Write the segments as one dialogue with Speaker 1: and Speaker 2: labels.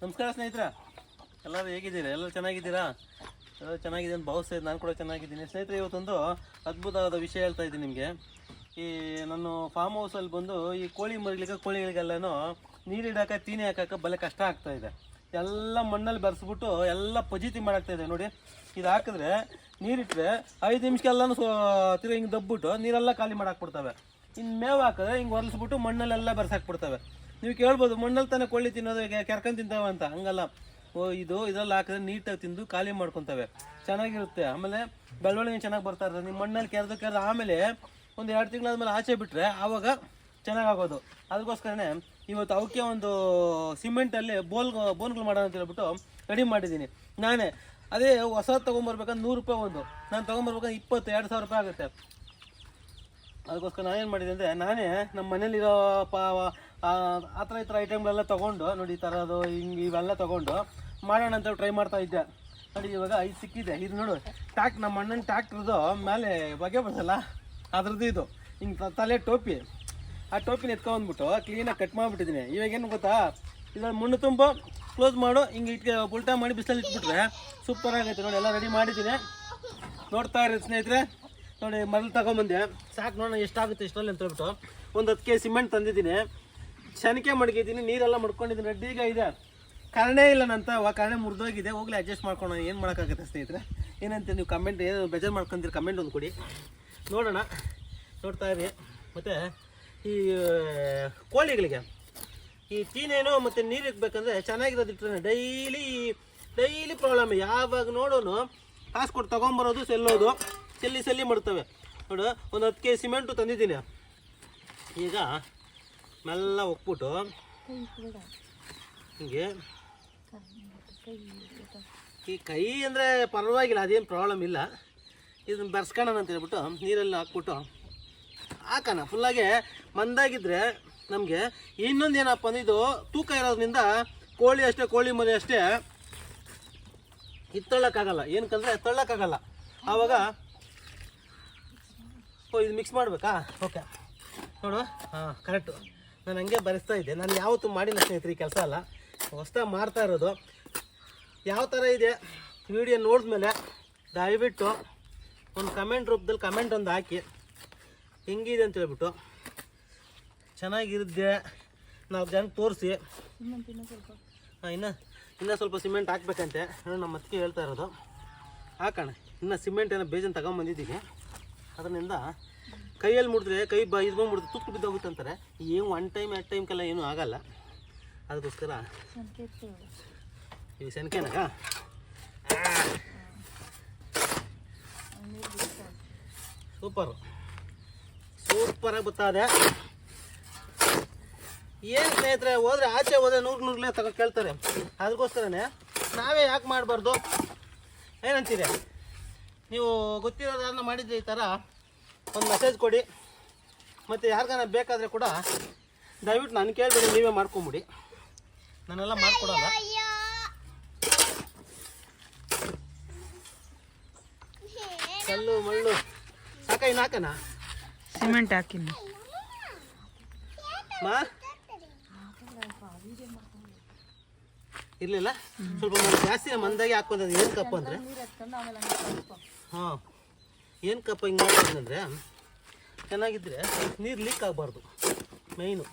Speaker 1: ನಮಸ್ಕಾರ ಸ್ನೇಹಿತರೆ, ಎಲ್ಲರೂ ಹೇಗಿದ್ದೀರಾ? ಎಲ್ಲರೂ ಚೆನ್ನಾಗಿದ್ದೀರಾ? ಎಲ್ಲರೂ ಚೆನ್ನಾಗಿದೆ ಅಂತ ಭಾವಿಸ್ತಾ ಇದ್ದೀನಿ. ನಾನು ಕೂಡ ಚೆನ್ನಾಗಿದ್ದೀನಿ ಸ್ನೇಹಿತರೆ. ಇವತ್ತೊಂದು ಅದ್ಭುತವಾದ ವಿಷಯ ಹೇಳ್ತಾ ಇದ್ದೀನಿ ನಿಮಗೆ. ಈ ನನ್ನ ಫಾರ್ಮ್ ಹೌಸಲ್ಲಿ ಬಂದು ಈ ಕೋಳಿಗಳಿಗೆಲ್ಲನೂ ನೀರಿಡಾಕ ತೀನಿ ಹಾಕಕ್ಕೆ ಬಲೆ ಕಷ್ಟ ಆಗ್ತಾಯಿದೆ. ಎಲ್ಲ ಮಣ್ಣಲ್ಲಿ ಬೆರೆಸ್ಬಿಟ್ಟು ಎಲ್ಲ ಪಜಿತಿ ಮಾಡಾಕ್ತಾಯಿದೆ ನೋಡಿ. ಇದು ಹಾಕಿದ್ರೆ ನೀರಿಟ್ಟರೆ 5 ನಿಮಿಷಕ್ಕೆಲ್ಲನೂ ತಿರ್ಗಿ ಹಿಂಗೆ ದಬ್ಬಿಟ್ಟು ನೀರೆಲ್ಲ ಖಾಲಿ ಮಾಡಾಕ್ಬಿಡ್ತವೆ. ಇನ್ನು ಮೇವು ಹಾಕಿದ್ರೆ ಹಿಂಗೆ ಒರೆಸ್ಬಿಟ್ಟು ಮಣ್ಣಲ್ಲೆಲ್ಲ ಬೆರೆಸಾಕ್ಬಿಡ್ತವೆ. ನೀವು ಕೇಳ್ಬೋದು, ಮಣ್ಣಲ್ಲಿ ತಾನೇ ಕೊಳ್ಳಿ ತಿನ್ನೋದು, ಕೆರ್ಕೊಂಡು ತಿಂತಾವೆ ಅಂತ. ಹಂಗಲ್ಲ, ಇದೆಲ್ಲ ಹಾಕಿದ್ರೆ ನೀಟಾಗಿ ತಿಂದು ಖಾಲಿ ಮಾಡ್ಕೊತವೆ, ಚೆನ್ನಾಗಿರುತ್ತೆ. ಆಮೇಲೆ ಬೆಳವಣಿಗೆ ಚೆನ್ನಾಗಿ ಬರ್ತಾ ಇರ್ತದೆ. ನಿಮ್ಮ ಮಣ್ಣಲ್ಲಿ ಕೆರೆದು ಆಮೇಲೆ ಒಂದು 2 ತಿಂಗಳಾದ್ಮೇಲೆ ಆಚೆ ಬಿಟ್ಟರೆ ಆವಾಗ ಚೆನ್ನಾಗಾಗೋದು. ಅದಕ್ಕೋಸ್ಕರನೇ ಇವತ್ತು ಅವಕ್ಕೆ ಒಂದು ಸಿಮೆಂಟಲ್ಲಿ ಬೋನ್ಗಳು ಮಾಡೋಣ ಅಂತ ಹೇಳ್ಬಿಟ್ಟು ರೆಡಿ ಮಾಡಿದ್ದೀನಿ ನಾನೇ. ಅದೇ ಹೊಸ ತೊಗೊಂಬರ್ಬೇಕಂದ್ರೆ 100 ರೂಪಾಯಿ ಒಂದು, ನಾನು ತೊಗೊಂಬರ್ಬೇಕಂದ್ರೆ 22,000 ರೂಪಾಯಿ ಆಗುತ್ತೆ. ಅದಕ್ಕೋಸ್ಕರ ನಾನೇನು ಮಾಡಿದೆ ಅಂದರೆ, ನಾನೇ ನಮ್ಮ ಮನೇಲಿರೋ ಆ ಥರ ಐಟಮ್ಗಳೆಲ್ಲ ತೊಗೊಂಡು ನೋಡಿ, ಈ ಥರದ್ದು ಹಿಂಗೆ ಇವೆಲ್ಲ ತೊಗೊಂಡು ಮಾಡೋಣ ಅಂತ ಟ್ರೈ ಮಾಡ್ತಾ ಇದ್ದೆ. ನೋಡಿ ಇವಾಗ ಇದು ಸಿಕ್ಕಿದೆ. ಇದು ನೋಡು, ನಮ್ಮ ಅಣ್ಣನ ಟ್ಯಾಕ್ಟ್ರದ್ದು ಮೇಲೆ ಬಗೆ ಬರ್ತಲ್ಲ ಅದ್ರದ್ದು ಇದು ಹಿಂಗೆ ತಲೆ ಟೋಪಿ, ಆ ಟೋಪಿನ ಎತ್ಕೊಂಡ್ಬಿಟ್ಟು ಕ್ಲೀನಾಗಿ ಕಟ್ ಮಾಡಿಬಿಟ್ಟಿದ್ದೀನಿ. ಇವಾಗೇನು ಗೊತ್ತಾ, ಇದ್ರಲ್ಲಿ ಮಣ್ಣು ತುಂಬ ಕ್ಲೋಸ್ ಮಾಡು, ಹಿಂಗೆ ಇಟ್ಕೆ ಉಲ್ಟಾ ಮಾಡಿ ಬಿಸಿಲಲ್ಲಿ ಇಟ್ಬಿಟ್ರೆ ಸೂಪರ್ ಆಗೈತೆ ನೋಡಿ. ಎಲ್ಲ ರೆಡಿ ಮಾಡಿದ್ದೀನಿ, ನೋಡ್ತಾ ಇರಿ ಸ್ನೇಹಿತರೆ. ನೋಡಿ ಮೊದಲು ತಗೊಂಬಂದೆ, ಸಾಕು ನೋಡೋಣ ಎಷ್ಟಾಗುತ್ತೆ ಇಷ್ಟರಲ್ಲಿ ಅಂತ ಹೇಳ್ಬಿಟ್ಟು ಒಂದು 10 kg ಸಿಮೆಂಟ್ ತಂದಿದ್ದೀನಿ. ಶನಿಕೆ ಮಡಗಿದ್ದೀನಿ, ನೀರೆಲ್ಲ ಮಡ್ಕೊಂಡಿದ್ದೀನಿ, ರೆಡ್ಡಿಗ ಇದೆ. ಕರಣೆ ಇಲ್ಲ ನಂತವ, ಕರಣೆ ಮುರಿದೋಗಿದೆ. ಹೋಗ್ಲಿ ಅಡ್ಜಸ್ಟ್ ಮಾಡ್ಕೊಂಡು ಏನು ಮಾಡೋಕ್ಕಾಗುತ್ತೆ ಸ್ನೇಹಿತರೆ. ಏನಂತ ನೀವು ಕಮೆಂಟ್ ಏನು ಬೇಜಾರು ಮಾಡ್ಕೊಂತೀರಿ, ಕಮೆಂಟ್ ಒಂದು ಕೊಡಿ ನೋಡೋಣ. ನೋಡ್ತಾ ಇರಿ. ಮತ್ತು ಈ ಕೋಳಿಗಳಿಗೆ ಈ ತೀನೇನು ಮತ್ತು ನೀರು ಇಕ್ಬೇಕಂದ್ರೆ ಚೆನ್ನಾಗಿರೋದು ಇಟ್ಟರೆ ಡೈಲಿ ಪ್ರಾಬ್ಲಮ್. ಯಾವಾಗ ನೋಡೋನು ಕಾಸು ಕೊಟ್ಟು ತೊಗೊಂಬರೋದು, ಸೆಲ್ಲಿ ಮಾಡ್ತವೆ. ನೋಡು, ಒಂದು 10 kg ಸಿಮೆಂಟು ತಂದಿದ್ದೀನಿ. ಈಗ ಮೆಲ್ಲ ಹೋಗ್ಬಿಟ್ಟು ಹಿಂಗೆ ಈ ಕೈ ಅಂದರೆ ಪರವಾಗಿಲ್ಲ, ಅದೇನು ಪ್ರಾಬ್ಲಮ್ ಇಲ್ಲ. ಇದನ್ನು ಬೆರೆಸ್ಕೊಳ್ಳೋಣ ಅಂತ ಹೇಳ್ಬಿಟ್ಟು ನೀರಲ್ಲಿ ಹಾಕ್ಬಿಟ್ಟು ಹಾಕೋಣ. ಫುಲ್ಲಾಗೆ ಮಂದಾಗಿದ್ದರೆ ನಮಗೆ ಇನ್ನೊಂದು ಏನಪ್ಪ ಅಂದರೆ, ಇದು ತೂಕ ಇರೋದ್ರಿಂದ ಕೋಳಿ ಮರಿ ಅಷ್ಟೇ ಇದು ತಳ್ಳೋಕ್ಕಾಗಲ್ಲ. ಏನಕ್ಕಂದರೆ ತಳ್ಳೋಕ್ಕಾಗಲ್ಲ. ಆವಾಗ ಇದು ಮಿಕ್ಸ್ ಮಾಡಬೇಕಾ? ಓಕೆ ನೋಡು, ಹಾಂ ಕರೆಕ್ಟು. ನಾನು ಹಂಗೆ ಬರೆಸ್ತಾ ಇದ್ದೆ. ನಾನು ಯಾವತ್ತೂ ಮಾಡಿಲ್ಲ ಸ್ನೇಹಿತರೆ, ಈ ಕೆಲಸ ಅಲ್ಲ, ಹೊಸ್ದಾಗಿ ಮಾಡ್ತಾ ಇರೋದು. ಯಾವ ಥರ ಇದೆ ವಿಡಿಯೋ ನೋಡಿದ್ಮೇಲೆ ದಯವಿಟ್ಟು ಒಂದು ಕಮೆಂಟ್ ರೂಪದಲ್ಲಿ ಕಮೆಂಟ್ ಒಂದು ಹಾಕಿ, ಹೆಂಗಿದೆ ಅಂತ ಹೇಳ್ಬಿಟ್ಟು. ಚೆನ್ನಾಗಿರುತ್ತೆ 4 ಜನಕ್ಕೆ ತೋರಿಸಿ. ಹಾಂ, ಇನ್ನೂ ಸ್ವಲ್ಪ ಸಿಮೆಂಟ್ ಹಾಕ್ಬೇಕಂತೆ. ನಮ್ಮ ಅತ್ತಿಗೆ ಹೇಳ್ತಾ ಇರೋದು, ಹಾಕೋಣ. ಇನ್ನು ಸಿಮೆಂಟ್ ಏನೋ ಬೇಜನ್ ತಗೊಂಬಂದಿದ್ದೀನಿ. ಅದರಿಂದ ಕೈಯಲ್ಲಿ ಮುಡಿದ್ರೆ ಇದು ಬಂದ್ಬಿಡ್ತು, ತುಕ್ಕು ಬಿದ್ದೋಗುತ್ತೆ ಅಂತಾರೆ. ಏನು 1 ಟೈಮ್ 2 ಟೈಮ್ಗೆಲ್ಲ ಏನೂ ಆಗಲ್ಲ. ಅದಕ್ಕೋಸ್ಕರ ಈ ಸೆನ್ಕೆನಾಗ ಸೂಪರಾಗಿ ಬರ್ತದೆ. ಏನು ಸ್ನೇಹಿತರೆ, ಆಚೆ ಹೋದ್ರೆ 100 ಕೇಳ್ತಾರೆ. ಅದಕ್ಕೋಸ್ಕರನೇ ನಾವೇ ಯಾಕೆ ಮಾಡಬಾರ್ದು ಏನಂತೀರಿ? ನೀವು ಗೊತ್ತಿರೋದನ್ನ ಮಾಡಿದ್ರೆ ಈ ಥರ ಒಂದು ಮೆಸೇಜ್ ಕೊಡಿ. ಮತ್ತು ಯಾರಿಗಾನ ಬೇಕಾದರೆ ಕೂಡ ದಯವಿಟ್ಟು ನಾನು ಕೇಳ್ಬೇಡಿ, ನೀವೇ ಮಾಡ್ಕೊಂಬಿಡಿ. ನಾನೆಲ್ಲ ಮಾಡ್ಕೊಡಲ್ಲ. ಕಲ್ಲು ಮಳ್ಳು ಸಾಕ, ಇನ್ನು ಹಾಕಣ
Speaker 2: ಸಿಮೆಂಟ್ ಹಾಕಿನಿ.
Speaker 1: ಇರಲಿಲ್ಲ, ಸ್ವಲ್ಪ ಜಾಸ್ತಿ ಮಂದಾಗಿ ಹಾಕ್ಕೊಂಡ್ರೆ ಏನು ಕಪ್ಪ ಅಂದರೆ, ಹಾಂ ಏನು ಕಪ್ಪ ಹಿಂಗೆ ಮಾಡ್ಕೊಂಡ್ರೆ ಚೆನ್ನಾಗಿದ್ರೆ ನೀರು ಲೀಕ್ ಆಗಬಾರ್ದು. ಮೈನು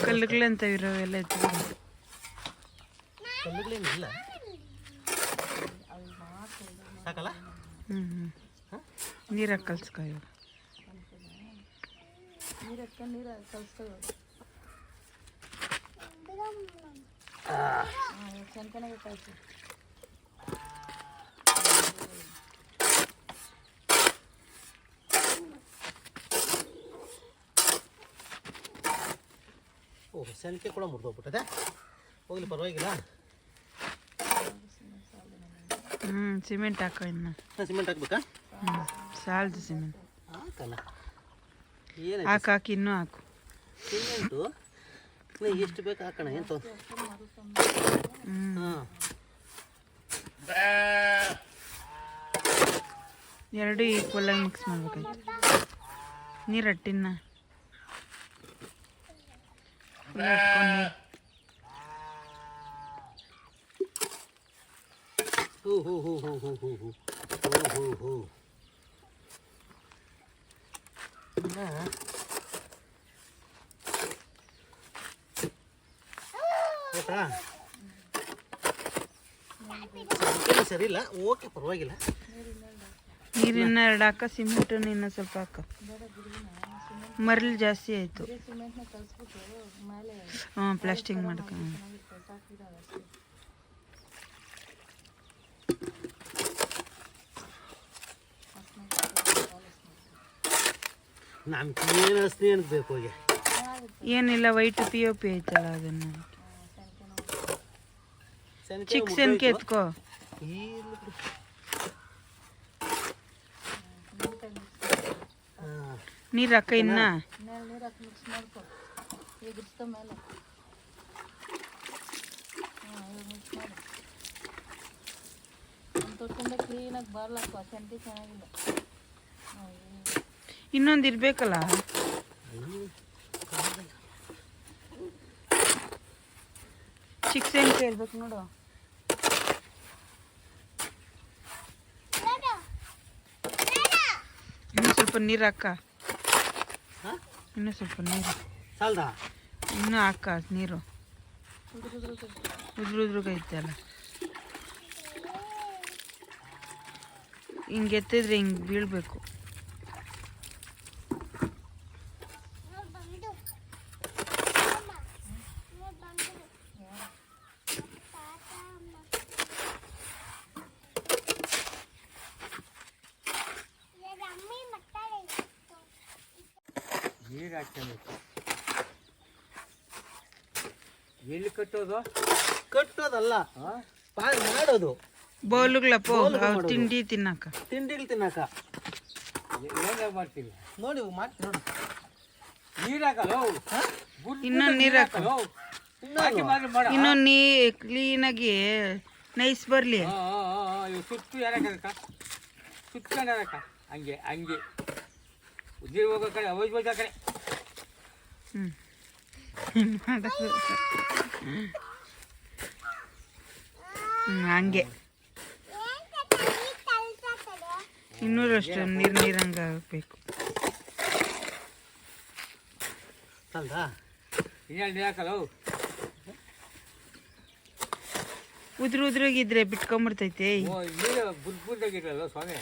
Speaker 2: ಕಲ್ಲುಗಳಂತ ಇರೋ ಎಲ್ಲ
Speaker 1: ಕಲ್ಲುಗಳೇನಿಲ್ಲ, ಸಾಕಲ್ಲ.
Speaker 2: ನೀರಾಗ ಕಲ್ಸ್ಕೊ.
Speaker 1: ಓಹ್, ಸೆನ್ಕೆ ಕೂಡ ಮುರಿದೋಗ್ಬಿಟ್ಟದೆ. ಹೋಗ್ಲಿ, ಪರವಾಗಿಲ್ಲ.
Speaker 2: ಸಿಮೆಂಟ್ ಹಾಕೋ. ಇನ್ನು
Speaker 1: ಸಿಮೆಂಟ್ ಹಾಕ್ಬೇಕಾ?
Speaker 2: ಸಾಲದು ಸಿಮೆಂಟ್
Speaker 1: ಹಾಕಲ್ಲ.
Speaker 2: ಹಾಕಿ ಇನ್ನೂ ಹಾಕು.
Speaker 1: ಸಿಮೆಂಟು ಎಷ್ಟು ಬೇಕು ಹಾಕೋಣ. ಏನು ಹಾಂ,
Speaker 2: ಎರಡು ಈಕ್ವಲ್ ಆಗಿ ಮಿಕ್ಸ್ ಮಾಡ್ಬೇಕಾಯ್ತು. ನೀರು ಅಟ್ಟಿನ
Speaker 1: ಹೋ ಹೋ ಹೋ ಹೋ ಹೋ ಹೋ ಹೋ ಹೋ ಹೋ ಆಯ್ತಾ ಸರಿ ಇಲ್ಲ ಓಕೆ ಪರವಾಗಿಲ್ಲ.
Speaker 2: ನೀರಿನ 2 ಹಾಕ, ಸಿಮೆಂಟ್ ಇನ್ನ ಸ್ವಲ್ಪ ಹಾಕ. ಮರಳು ಜಾಸ್ತಿ ಆಯ್ತು. ಹಾಂ ಪ್ಲಾಸ್ಟಿಂಗ್ ಮಾಡ್ಕ.
Speaker 1: ನಮ್ಗೇನು ಹಸ್ನಿ ಅನ್ಬೇಕು ಹೋಗಿ.
Speaker 2: ಏನಿಲ್ಲ, ವೈಟ್ POP ಐತಲ್ಲ ಅದನ್ನು ಚಿಕ್ಕ ಸೆನ್ಕೆ ಎತ್ಕೋ. ನೀರು ಹಾಕ ಇನ್ನ. ಇನ್ನೊಂದು ಇರ್ಬೇಕಲ್ಲ. ಚಿಕ್ಕ ಸೆನ್ಕೆ ಇರ್ಬೇಕು ನೋಡು. ಇನ್ನು ಸ್ವಲ್ಪ ನೀರು ಹಾಕ. ಇನ್ನು ಸ್ವಲ್ಪ ನೀರು
Speaker 1: ಸಾಲ್ದ
Speaker 2: ಇನ್ನೂ ಹಾಕ ನೀರು. ಉದ್ರುಗೈತಲ್ಲ, ಹಿಂಗೆ ಎತ್ತಿದ್ರೆ ಹಿಂಗೆ ಬೀಳ್ಬೇಕು.
Speaker 3: ನೀರು ಹಾಕ್ಬೇಕು. ಎಲ್ಲಿ ಕಟ್ಟೋದು?
Speaker 1: ಕಟ್ಟೋದಲ್ಲ, ಮಾಡೋದು.
Speaker 2: ಬೌಲುಗಳಪ್ಪ ಅವ್ರು ತಿಂಡಿ ತಿನ್ನಕ,
Speaker 1: ತಿಂಡಿಗಳು ತಿನ್ನಕ.
Speaker 3: ಏನಾಗ ಮಾಡ್ತೀವಿ
Speaker 1: ನೋಡಿ ಮಾಡಿ ನೋಡು.
Speaker 3: ನೀರು ಹಾಕಲ್ಲ,
Speaker 2: ಇನ್ನೊಂದು ನೀರು ಹಾಕ. ಇನ್ನೊಂದು ಕ್ಲೀನಾಗಿ ನೈಸ್ ಬರಲಿ.
Speaker 3: ಸುತ್ತು ಯಾರಕ್ಕ ಸುತ್ಕೊಂಡಕ್ಕ ಹಂಗೆ ಹಂಗೆ ಉದ್ದಿರ ಹೋಗೋ ಕಡೆ ಅವೈಜ್ ಹೋಗೋ ಕಡೆ.
Speaker 2: ಹಂಗೆ ಇನ್ನೂರಷ್ಟು ನೀರಂಗೆ ಆಗಬೇಕು.
Speaker 1: ಅಲ್ದಾ
Speaker 3: ಇನ್ನೆರಡು ನೀರು ಹಾಕಲ್ಲ.
Speaker 2: ಉದ್ರುಗಿದ್ರೆ ಬಿಟ್ಕೊಂಬಿಡ್ತೈತೆ.
Speaker 3: ನೀರು ಬುದ್ದಾಗಿರಲ್ಲ ಸ್ವಾಮಿ.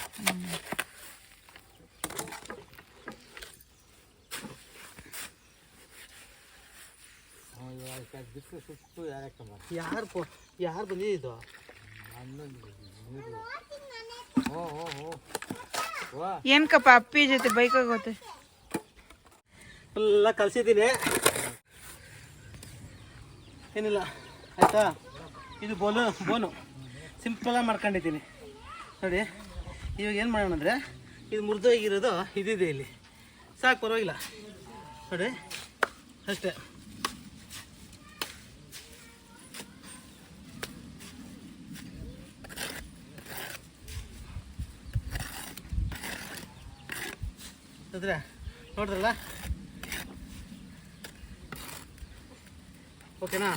Speaker 3: ಬಿಟ್ಟು ಸುತ್ತು
Speaker 1: ಯಾರು ಬಂದಿದ್ದು?
Speaker 2: ಏನ್ಕಪ್ಪ ಅಪ್ಪಿ ಜೊತೆ ಬೈಕ್ ಆಗೋತೆ.
Speaker 1: ಎಲ್ಲ ಕಲಿಸಿದ್ದೀನಿ, ಏನಿಲ್ಲ ಆಯಿತಾ. ಇದು ಬೋನು ಸಿಂಪಲಾಗಿ ಮಾಡ್ಕೊಂಡಿದ್ದೀನಿ ನೋಡಿ. ಇವಾಗ ಏನು ಮಾಡೋಣ ಅಂದರೆ, ಇದು ಮುರಿದೋಗಿರೋದು ಇದಿದೆ ಇಲ್ಲಿ, ಸಾಕು ಪರವಾಗಿಲ್ಲ ನೋಡಿ ಅಷ್ಟೇ. ಅಂದರೆ ನೋಡ್ರಲ್ಲ, ಓಕೆನಾ?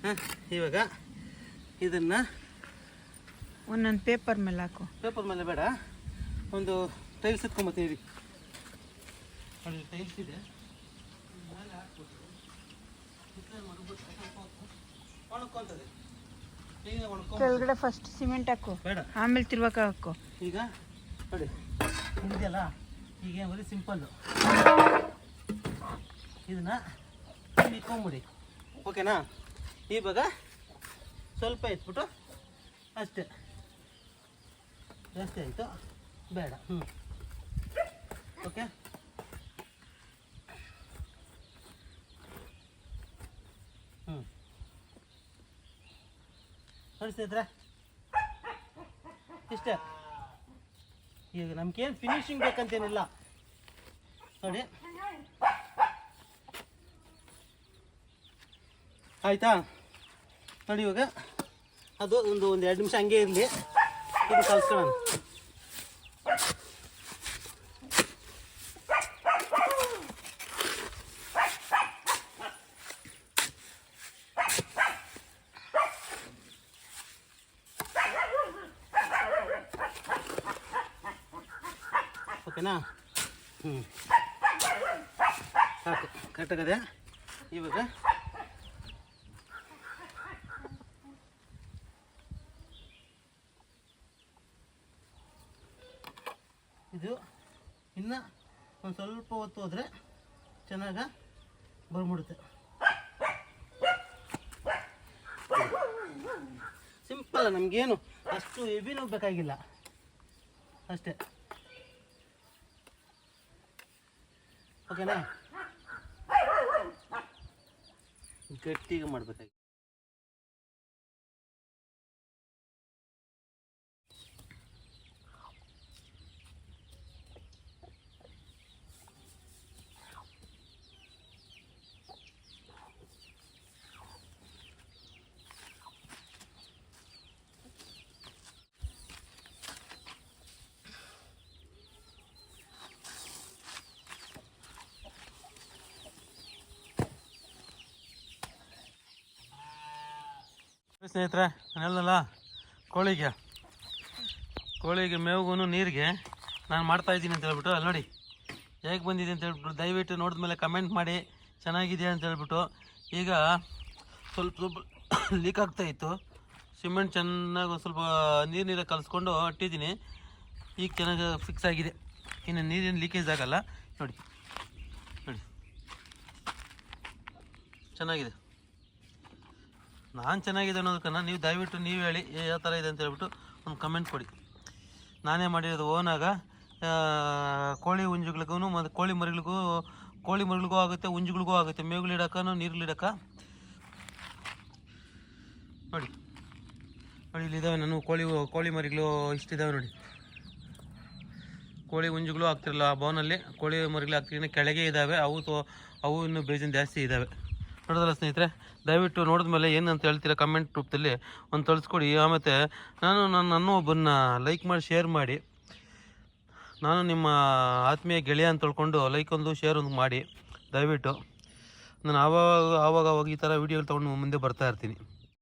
Speaker 1: ಹಾಂ, ಇವಾಗ ಇದನ್ನು
Speaker 2: ಒಂದೊಂದು ಪೇಪರ್ ಮೇಲೆ ಹಾಕು.
Speaker 1: ಪೇಪರ್ ಮೇಲೆ ಬೇಡ, ಒಂದು ಟೈಲ್ಸ್ ಎತ್ಕೊಂಬತ್ತೀನಿ. ನೋಡಿ ಟೈಲ್ಸ್ ಇದೆ, ಒಣಕೊಂತದೆ.
Speaker 2: ಕೆಳಗಡೆ ಫಸ್ಟ್ ಸಿಮೆಂಟ್ ಹಾಕು,
Speaker 1: ಬೇಡ,
Speaker 2: ಆಮೇಲೆ ತಿರ್ವಕ ಹಾಕು.
Speaker 1: ಈಗ ನೋಡಿ ಇದೆಯಲ್ಲ, ಈಗ ಬರೀ ಸಿಂಪಲ್ಲು. ಇದನ್ನು ಇಟ್ಕೊಂಬಿಡಿ, ಓಕೆನಾ? ಇವಾಗ ಸ್ವಲ್ಪ ಎತ್ಬಿಟ್ಟು ಅಷ್ಟೇ, ಜಾಸ್ತಿ ಆಯಿತು ಬೇಡ. ಓಕೆ, ನೋಡಿ ಸ್ನೇಹಿತರೆ, ಇಷ್ಟೇ. ಈಗ ನಮ್ಗೇನು ಫಿನಿಶಿಂಗ್ ಬೇಕಂತೇನಿಲ್ಲ ನೋಡಿ, ಆಯಿತಾ? ನೋಡಿ ಇವಾಗ ಅದು ಒಂದು 2 ನಿಮಿಷ ಹಂಗೆ ಇರಲಿ, ಇದು ಕಲಿಸ್ಕೊಳ್ಳೋಣ. ಓಕೆನಾ? ಸಾಕು, ಕರೆಕ್ಟಾಗದೆ. ಇವಾಗ ಇದು ಇನ್ನು ಒಂದು ಸ್ವಲ್ಪ ಹೊತ್ತು ಹೋದರೆ ಚೆನ್ನಾಗಿ ಬಂದ್ಬಿಡುತ್ತೆ. ಸಿಂಪಲ್, ನಮಗೇನು ಅಷ್ಟು ಹೆವಿನೂ ಬೇಕಾಗಿಲ್ಲ, ಅಷ್ಟೇ. ಓಕೆನಾ? ಗಟ್ಟಿಗೆ ಮಾಡಬೇಕಾಗಿ. ಸ್ನೇಹಿತರೆ, ನಾನು ಹೇಳ್ದಲ್ಲ ಕೋಳಿಗೆ ಮೇವಿಗೂ ನೀರಿಗೆ ನಾನು ಮಾಡ್ತಾಯಿದ್ದೀನಿ ಅಂತ ಹೇಳ್ಬಿಟ್ಟು, ಅಲ್ಲಿ ನೋಡಿ ಹೇಗೆ ಬಂದಿದೆ ಅಂತ ಹೇಳ್ಬಿಟ್ಟು ದಯವಿಟ್ಟು ನೋಡಿದ್ಮೇಲೆ ಕಮೆಂಟ್ ಮಾಡಿ ಚೆನ್ನಾಗಿದೆಯಾ ಅಂತ ಹೇಳ್ಬಿಟ್ಟು. ಈಗ ಸ್ವಲ್ಪ ಲೀಕ್ ಆಗ್ತಾಯಿತ್ತು, ಸಿಮೆಂಟ್ ಚೆನ್ನಾಗಿ ಸ್ವಲ್ಪ ನೀರಾಗಿ ಕಲಿಸ್ಕೊಂಡು ಇಟ್ಟಿದ್ದೀನಿ. ಈಗ ಚೆನ್ನಾಗಿ ಫಿಕ್ಸ್ ಆಗಿದೆ, ಇನ್ನು ನೀರಿನ ಲೀಕೇಜ್ ಆಗಲ್ಲ. ನೋಡಿ ಚೆನ್ನಾಗಿದೆ. ನಾನು ಚೆನ್ನಾಗಿದೆ ಅನ್ನೋದಕ್ಕನ್ನ ನೀವು ದಯವಿಟ್ಟು ನೀವು ಹೇಳಿ ಯಾವ ಥರ ಇದೆ ಅಂತ ಹೇಳ್ಬಿಟ್ಟು ಒಂದು ಕಮೆಂಟ್ ಕೊಡಿ. ನಾನೇ ಮಾಡಿರೋದು ಓನಾಗ ಕೋಳಿ ಹುಂಜುಗಳಿಗೂ ಮತ್ತು ಕೋಳಿ ಮರಿಗಳಿಗೂ ಆಗುತ್ತೆ, ಹುಂಜುಗಳಿಗೂ ಆಗುತ್ತೆ. ಮೇವುಗಳಿಡಕ್ಕ ನೀರುಗಳಿಡಕ್ಕ. ನೋಡಿ ಇಲ್ಲಿದ್ದಾವೆ ನಾನು ಕೋಳಿ ಮರಿಗಳು ಇಷ್ಟಿದ್ದಾವೆ ನೋಡಿ. ಕೋಳಿ ಹುಂಜುಗಳು ಆಗ್ತಿರಲ್ಲ ಆ ಬೋನಲ್ಲಿ, ಕೋಳಿ ಮರಿಗಳು ಆಗ್ತಿರೋ ಕೆಳಗೆ ಇದ್ದಾವೆ. ಅವು ಇನ್ನೂ ಬೇಜನ್ ಜಾಸ್ತಿ ಇದ್ದಾವೆ. ನೋಡೋದಲ್ಲ ಸ್ನೇಹಿತರೆ, ದಯವಿಟ್ಟು ನೋಡಿದ್ಮೇಲೆ ಏನಂತ ಹೇಳ್ತೀರಾ ಕಮೆಂಟ್ ರೂಪದಲ್ಲಿ ಒಂದು ತಿಳಿಸ್ಕೊಡಿ. ಆಮೇಲೆ ನಾನು ಒಬ್ಬನ್ನ ಲೈಕ್ ಮಾಡಿ ಶೇರ್ ಮಾಡಿ. ನಾನು ನಿಮ್ಮ ಆತ್ಮೀಯ ಗೆಳೆಯ ಅಂತ ತಿಳ್ಕೊಂಡು ಲೈಕ್ ಒಂದು ಶೇರ್ ಒಂದು ಮಾಡಿ ದಯವಿಟ್ಟು. ನಾನು ಆವಾಗ ಈ ಥರ ವೀಡಿಯೋ ತೊಗೊಂಡು ಮುಂದೆ ಬರ್ತಾ ಇರ್ತೀನಿ.